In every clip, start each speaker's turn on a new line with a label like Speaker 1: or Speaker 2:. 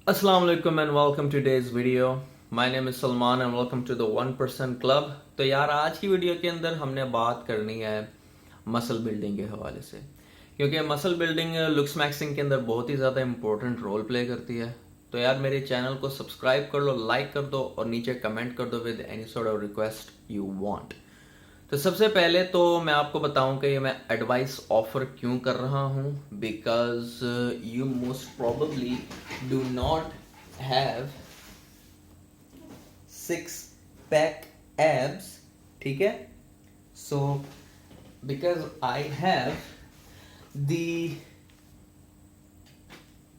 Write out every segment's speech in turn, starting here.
Speaker 1: Assalamu alaikum and welcome to today's video. My name is Salman and welcome to the 1% Club. तो यार आज की video के अंदर हमने बात करनी है मसल बिल्डिंग के हवाले से, क्योंकि मसल बिल्डिंग लुक्स मैक्सिंग के अंदर बहुत ही ज़्यादा इंपॉर्टेंट रोल प्ले करती है। तो यार मेरे चैनल को सब्सक्राइब कर लो, लाइक कर दो और नीचे कमेंट कर दो with any sort of request you want. तो सबसे पहले तो मैं आपको बताऊं कि ये मैं एडवाइस ऑफर क्यों कर रहा हूं, because you most probably do not have six pack abs, ठीक है। So because I have the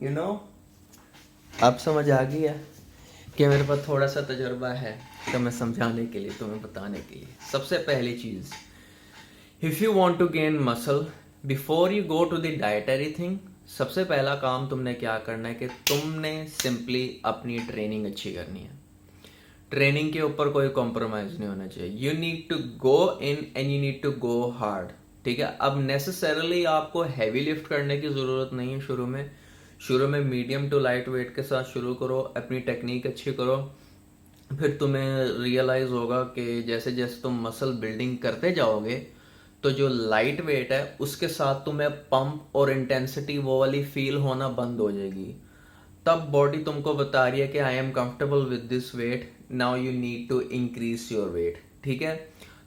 Speaker 1: you know अब समझ आ गई है कि मेरे पास थोड़ा सा तजुर्बा है, तो मैं समझाने के लिए, तुम्हें बताने के लिए। सबसे पहली चीज़, if you want to gain muscle before you go to the dietary thing, सबसे पहला काम तुमने क्या करना है कि तुमने सिंपली अपनी ट्रेनिंग अच्छी करनी है। ट्रेनिंग के ऊपर कोई कॉम्प्रोमाइज़ नहीं होना चाहिए। You need to go in and you need to go hard, ठीक है। अब नेसेसरली आपको हैवी लिफ्ट करने की ज़रूरत नहीं है। शुरू में मीडियम टू लाइट वेट के साथ शुरू करो, अपनी टेक्निक अच्छी करो। फिर तुम्हें रियलाइज़ होगा कि जैसे जैसे तुम मसल बिल्डिंग करते जाओगे तो जो लाइट वेट है उसके साथ तुम्हें पंप और इंटेंसिटी वो वाली फील होना बंद हो जाएगी। तब बॉडी तुमको बता रही है कि I am comfortable with this weight, now you need to increase your weight, ठीक है।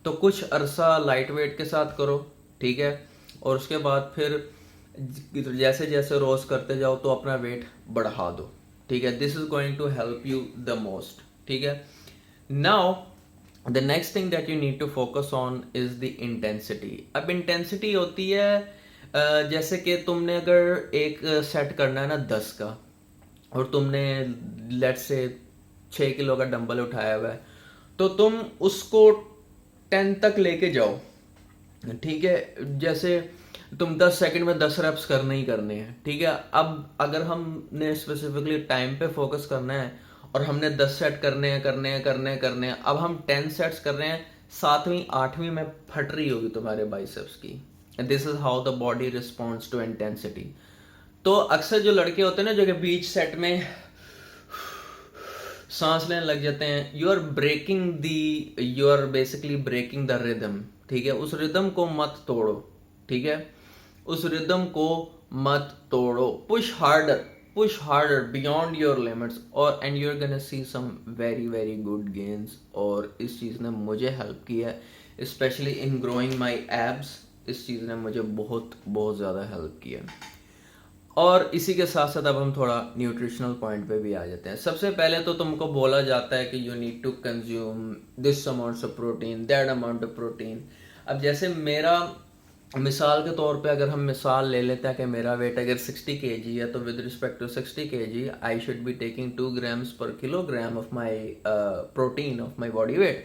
Speaker 1: तो कुछ अरसा लाइट वेट के साथ करो, ठीक है, और उसके बाद फिर जैसे जैसे रोज करते जाओ तो अपना वेट बढ़ा दो, ठीक है। This is going to help you the most, ठीक है। Now the next thing that you need to focus on is the intensity. अब इंटेंसिटी होती है जैसे कि तुमने अगर एक सेट करना है ना 10 का, और तुमने लेट से 6 किलो का डंबल उठाया हुआ है, तो तुम उसको 10 तक लेके जाओ, ठीक है। जैसे तुम 10 सेकंड में 10 रेप्स करने ही करने हैं, ठीक है। अब अगर हमने स्पेसिफिकली टाइम पे फोकस करना है और हमने 10 सेट करने हैं, अब हम 10 सेट्स कर रहे हैं, 7वीं 8वीं में फट रही होगी तुम्हारे बाइसेप्स की। This is how the body responds to intensity. तो अक्सर जो लड़के होते हैं ना, जो कि बीच सेट में सांस लेने लग जाते हैं, you are basically breaking the rhythm, ठीक है। उस रिदम को मत तोड़ो, ठीक है। उस रिदम को मत तोड़ो। Push harder beyond your limits, और and you are gonna see some very very good gains. और इस चीज़ ने मुझे हेल्प किया है, specially in growing my abs. इस चीज़ ने मुझे बहुत बहुत ज़्यादा हेल्प किया। और इसी के साथ साथ अब हम थोड़ा न्यूट्रिशनल पॉइंट पे भी आ जाते हैं। सबसे पहले तो तुमको बोला जाता है कि you need to consume this amount of protein, that amount of protein. अब जैसे मेरा मिसाल के तौर पे अगर हम मिसाल ले लेते हैं कि मेरा वेट अगर 60 kg है, तो with respect to 60 kg I should be taking 2 grams per kilogram of my protein of my body weight,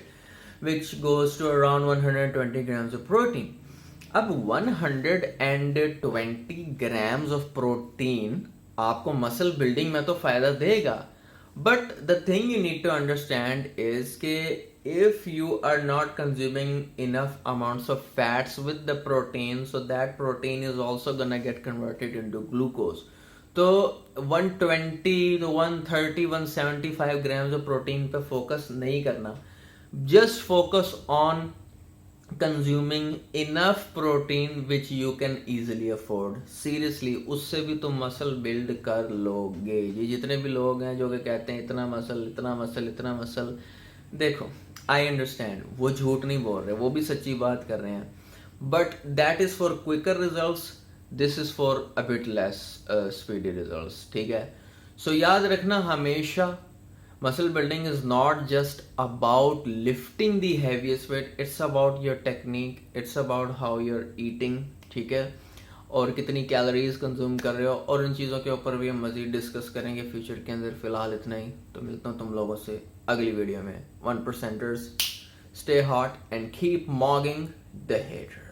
Speaker 1: which goes to around 120 grams of protein. अब 120 ग्राम्स ऑफ प्रोटीन आपको मसल बिल्डिंग में तो फायदा देगा, but the thing you need to understand is के if you are not consuming enough amounts of fats with the protein, so that protein is also gonna get converted into glucose. तो 120 to 130 175 grams of protein पे focus नहीं करना, just focus on consuming enough protein which you can easily afford. Seriously उससे भी तुम muscle build कर लोगे। ये जितने भी लोग हैं जो कि कहते हैं इतना मसल इतना मसल इतना मसल, देखो आई अंडरस्टैंड, वो झूठ नहीं बोल रहे, वो भी सच्ची बात कर रहे हैं, but that is for quicker results, this is for a bit less speedy results, ठीक है। सो याद रखना हमेशा, muscle building is not just about lifting the heaviest weight, it's about your technique, it's about how you're eating, ठीक है, और कितनी calories consume कर रहे हो। और इन चीज़ों के ऊपर भी हम मज़ीद डिस्कस करेंगे फ्यूचर के अंदर। फिलहाल इतना ही, तो मिलता हूँ तुम लोगों से अगली वीडियो में। 1%ers, stay hot and keep mogging the haters.